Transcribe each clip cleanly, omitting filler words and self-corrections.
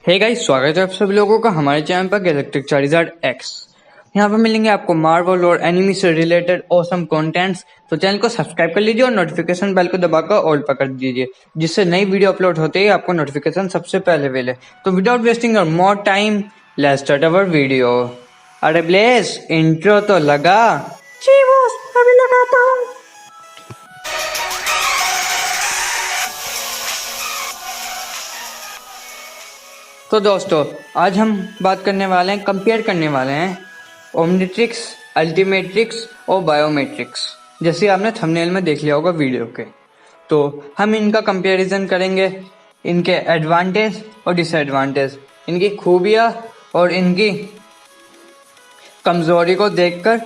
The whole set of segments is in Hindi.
हे गाइस, स्वागत है आप सभी लोगों का हमारे चैनल पर गैलेक्टिक चार्जर एक्स। यहाँ पर मिलेंगे आपको मार्वल और एनिमी से रिलेटेड ऑसम कंटेंट्स। तो चैनल को सब्सक्राइब कर लीजिए और नोटिफिकेशन बेल को दबाकर ऑल पर कर दीजिए, जिससे नई वीडियो अपलोड होते ही आपको नोटिफिकेशन सबसे पहले मिले। तो विदाउट वेस्टिंग और more time, let's start our video. अरे ब्लेस, इंट्रो तो लगा। जी बॉस, अभी लगाता हूँ। तो दोस्तों, आज हम बात करने वाले हैं, कंपेयर करने वाले हैं ओमनिट्रिक्स, अल्टीमेट्रिक्स और बायोमेट्रिक्स। जैसे आपने थंबनेल में देख लिया होगा वीडियो के। तो हम इनका कंपैरिजन करेंगे, इनके एडवांटेज और डिसएडवांटेज, इनकी खूबियाँ और इनकी कमजोरी को देखकर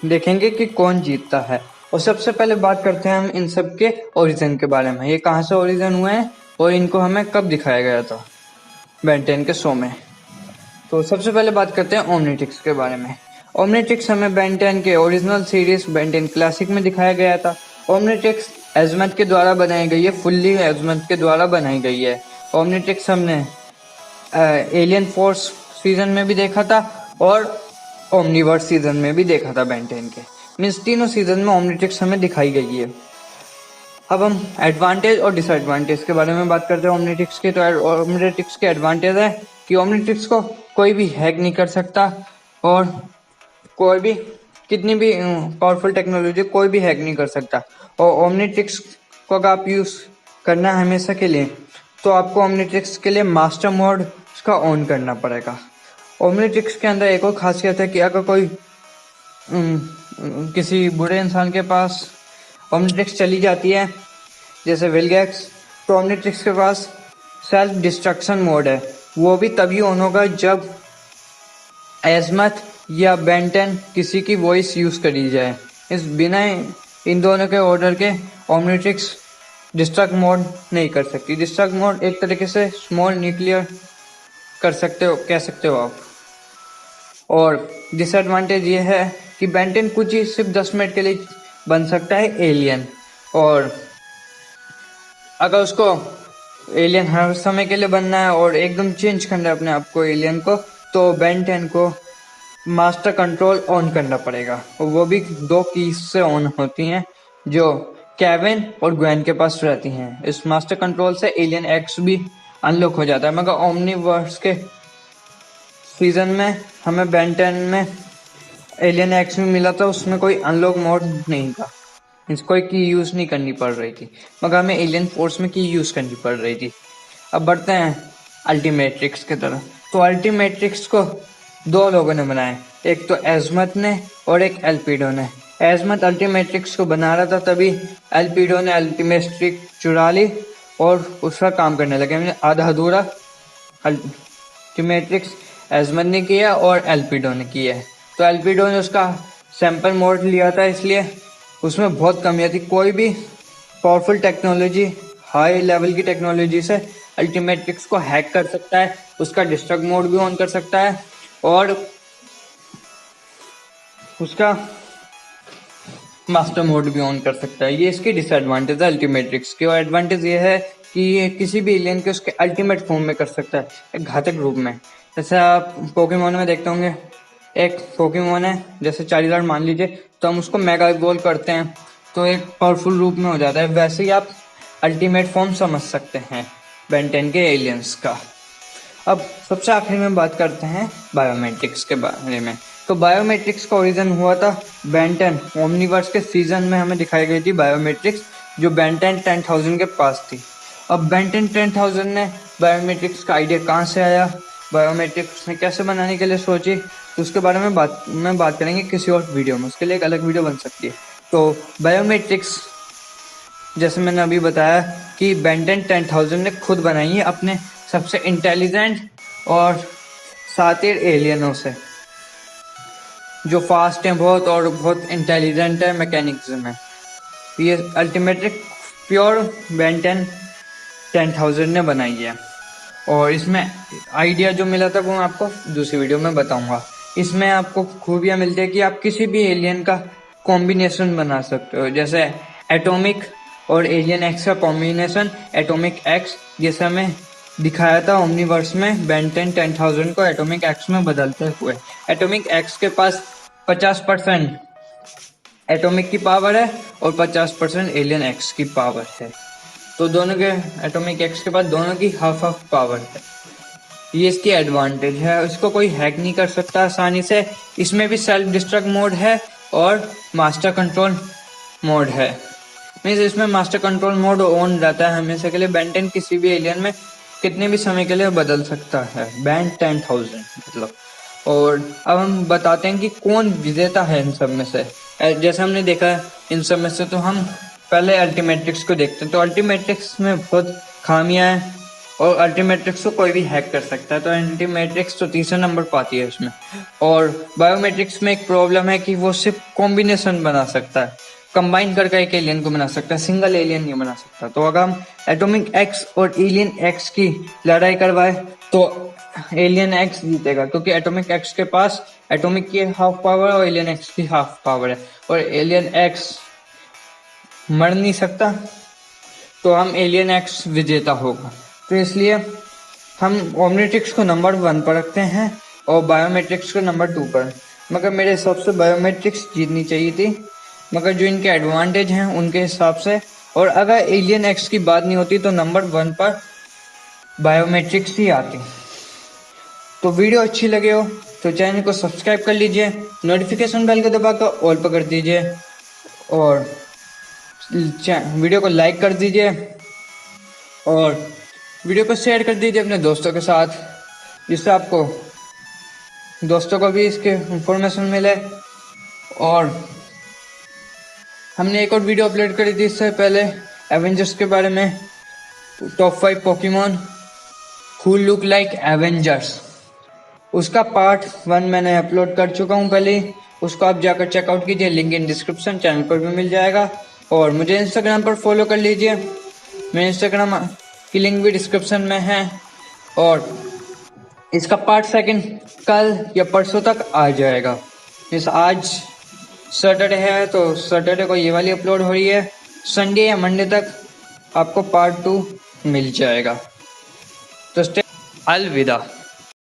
देखेंगे कि कौन जीतता है। और सबसे पहले बात करते हैं हम इन सब के ओरिजिन के बारे में। ये कहाँ से ओरिजिन हुए हैं और इनको हमें कब दिखाया गया था बेन 10 के शो में। तो सबसे पहले बात करते हैं ओमनिट्रिक्स के बारे में। ओमनिट्रिक्स हमें बेन 10 के ओरिजिनल सीरीज बेन 10 क्लासिक में दिखाया गया था। ओमनिट्रिक्स एजमथ के द्वारा बनाई गई है, फुल्ली एजमथ के द्वारा बनाई गई है। ओमनिट्रिक्स हमने एलियन फोर्स सीजन में भी देखा था और ओमनीवर्स सीजन में भी देखा था बेन 10 के। मीन्स तीनों सीजन में ओमनिट्रिक्स हमें दिखाई गई है। अब हम एडवांटेज और डिसएडवांटेज के बारे में बात करते हैं ओमनिट्रिक्स के। तो ओमनिट्रिक्स के एडवांटेज है कि ओमनिट्रिक्स को कोई भी हैक नहीं कर सकता और कोई भी कितनी भी पावरफुल टेक्नोलॉजी कोई भी हैक नहीं कर सकता। और ओमनिट्रिक्स को अगर आप यूज़ करना है हमेशा के लिए, तो आपको ओमनिट्रिक्स के लिए मास्टर मोड का ऑन करना पड़ेगा। ओमनिट्रिक्स के अंदर एक और खासियत है कि अगर कोई किसी बुरे इंसान के पास ओमनिट्रिक्स चली जाती है, जैसे विलगैक्स, तो ओमनिट्रिक्स के पास सेल्फ डिस्ट्रक्शन मोड है। वो भी तभी ऑन होगा जब एजमथ या बेन 10 किसी की वॉइस यूज़ करी जाए। इस बिना इन दोनों के ऑर्डर के ओमनिट्रिक्स डिस्ट्रक्ट मोड नहीं कर सकती। डिस्ट्रक्ट मोड एक तरीके से स्मॉल न्यूक्लियर कह सकते हो आप। और डिसएडवांटेज ये है कि बेन 10 कुछ ही सिर्फ 10 मिनट के लिए बन सकता है एलियन, और अगर उसको एलियन हर समय के लिए बनना है और एकदम चेंज करना है अपने आप को एलियन को, तो बेन 10 को मास्टर कंट्रोल ऑन करना पड़ेगा। और वो भी 2 कीज से ऑन होती हैं जो केविन और ग्वेन के पास रहती हैं। इस मास्टर कंट्रोल से एलियन एक्स भी अनलॉक हो जाता है। मगर ओमनीवर्स के सीजन में हमें बेन 10 में एलियन एक्स में मिला था, उसमें कोई अनलॉक मोड नहीं था, कोई की यूज़ नहीं करनी पड़ रही थी। मगर हमें एलियन फोर्स में की यूज़ करनी पड़ रही थी। अब बढ़ते हैं अल्टीमेट्रिक्स की तरफ। तो अल्टीमेट्रिक्स को 2 लोगों ने बनाया, एक तो एजमथ ने और एक एल्पिडो ने। एजमथ अल्टीमेट्रिक्स को बना रहा था, तभी एल्पिडो ने अल्टीमेट्रिक चुरा ली और उसका काम करने लगे। आधा अधूरा अल्टीमेट्रिक्स एजमथ ने किया और एल्पिडो ने किया है। तो एल्पिडो ने उसका सैंपल मोड लिया था, इसलिए उसमें बहुत कमियाँ थी। कोई भी पावरफुल टेक्नोलॉजी, हाई लेवल की टेक्नोलॉजी से अल्टीमेट्रिक्स को हैक कर सकता है, उसका डिस्ट्रक्ट मोड भी ऑन कर सकता है और उसका मास्टर मोड भी ऑन कर सकता है। ये इसकी डिसएडवांटेज है अल्टीमेट्रिक्स की। और एडवांटेज ये है कि ये किसी भी एलियन के उसके अल्टीमेट फॉर्म में कर सकता है, एक घातक रूप में। जैसे आप पोकेमोन में देखते होंगे, एक पोकेमोन है जैसे चार्जर मान लीजिए, तो हम उसको मेगा इवॉल्व करते हैं तो एक पावरफुल रूप में हो जाता है। वैसे ही आप अल्टीमेट फॉर्म समझ सकते हैं बेन 10 के एलियंस का। अब सबसे आखिरी में बात करते हैं बायोमेट्रिक्स के बारे में। तो बायोमेट्रिक्स का ओरिजिन हुआ था बेन 10 ओमनीवर्स के सीजन में हमें दिखाई गई थी बायोमेट्रिक्स, जो बेन 10 10,000 के पास थी। अब बेन 10 10,000 ने बायोमेट्रिक्स का आइडिया कहाँ से आया, बायोमेट्रिक्स ने कैसे बनाने के लिए सोची, तो उसके बारे में बात करेंगे किसी और वीडियो में। उसके लिए एक अलग वीडियो बन सकती है। तो बायोमेट्रिक्स जैसे मैंने अभी बताया कि बेन 10 10,000 ने खुद बनाई है अपने सबसे इंटेलिजेंट और शातिर एलियनों से, जो फास्ट हैं बहुत और बहुत इंटेलिजेंट है मैकेनिक्स में। ये अल्टीमेट्रिक प्योर बेन 10 10,000 ने बनाई है। और इसमें आइडिया जो मिला था वो मैं आपको दूसरी वीडियो में बताऊंगा। इसमें आपको खूबियाँ मिलती है कि आप किसी भी एलियन का कॉम्बिनेशन बना सकते हो, जैसे एटॉमिक और एलियन एक्स का कॉम्बिनेशन एटॉमिक एक्स, जैसे हमें दिखाया था ओमनीवर्स में बेन 10,000 को एटॉमिक एक्स में बदलते हुए। एटॉमिक एक्स के पास 50% एटॉमिक की पावर है और 50% एलियन एक्स की पावर है। तो दोनों के एटॉमिक एक्स के पास दोनों की हाफ हाफ पावर है। ये इसकी एडवांटेज है, इसको कोई हैक नहीं कर सकता आसानी से। इसमें भी सेल्फ डिस्ट्रक्ट मोड है और मास्टर कंट्रोल मोड है। मीन्स इसमें मास्टर कंट्रोल मोड ऑन रहता है हमेशा के लिए। बेन 10 किसी भी एलियन में कितने भी समय के लिए बदल सकता है, बेन 10,000 मतलब। और अब हम बताते हैं कि कौन विजेता है इन सब में से। जैसे हमने देखा है इन सब में से, तो हम पहले अल्टीमेट्रिक्स को देखते हैं। तो अल्टीमेट्रिक्स में बहुत खामियां हैं और अल्टीमेट्रिक्स को कोई भी हैक कर सकता है। तो अल्टीमेट्रिक्स तो तीसरा नंबर पाती है उसमें। और बायोमेट्रिक्स में एक प्रॉब्लम है कि वो सिर्फ कॉम्बिनेशन बना सकता है, कंबाइन करके एक एलियन को बना सकता है, सिंगल एलियन नहीं बना सकता। तो अगर हम एटॉमिक एक्स और एलियन एक्स की लड़ाई करवाए तो एलियन एक्स जीतेगा, क्योंकि एटॉमिक एक्स के पास एटॉमिक की हाफ पावर और एलियन एक्स की हाफ पावर है और एलियन एक्स मर नहीं सकता। तो हम एलियन एक्स विजेता होगा। तो इसलिए हम ओमनीट्रिक्स को नंबर 1 पर रखते हैं और बायोमेट्रिक्स को नंबर 2 पर। मगर मेरे हिसाब से बायोमेट्रिक्स जीतनी चाहिए थी, मगर जो इनके एडवांटेज हैं उनके हिसाब से। और अगर एलियन एक्स की बात नहीं होती तो नंबर 1 पर बायोमेट्रिक्स ही आती। तो वीडियो अच्छी लगे हो तो चैनल को सब्सक्राइब कर लीजिए, नोटिफिकेशन बेल को दबाकर ऑल पर कर दीजिए और वीडियो को लाइक कर दीजिए और वीडियो को शेयर कर दीजिए अपने दोस्तों के साथ, जिससे आपको दोस्तों को भी इसके इंफॉर्मेशन मिले। और हमने एक और वीडियो अपलोड करी थी इससे पहले एवेंजर्स के बारे में, top 5 Pokemon who look like Avengers. उसका पार्ट 1 मैंने अपलोड कर चुका हूँ पहले ही, उसको आप जाकर चेकआउट कीजिए, लिंक इन डिस्क्रिप्शन, चैनल पर भी मिल जाएगा। और मुझे इंस्टाग्राम पर फॉलो कर लीजिए, मेरे इंस्टाग्राम की लिंक भी डिस्क्रिप्शन में है। और इसका पार्ट 2 कल या परसों तक आ जाएगा। इस आज सैटरडे है तो सैटरडे को ये वाली अपलोड हो रही है, संडे या मंडे तक आपको पार्ट 2 मिल जाएगा। तो अलविदा।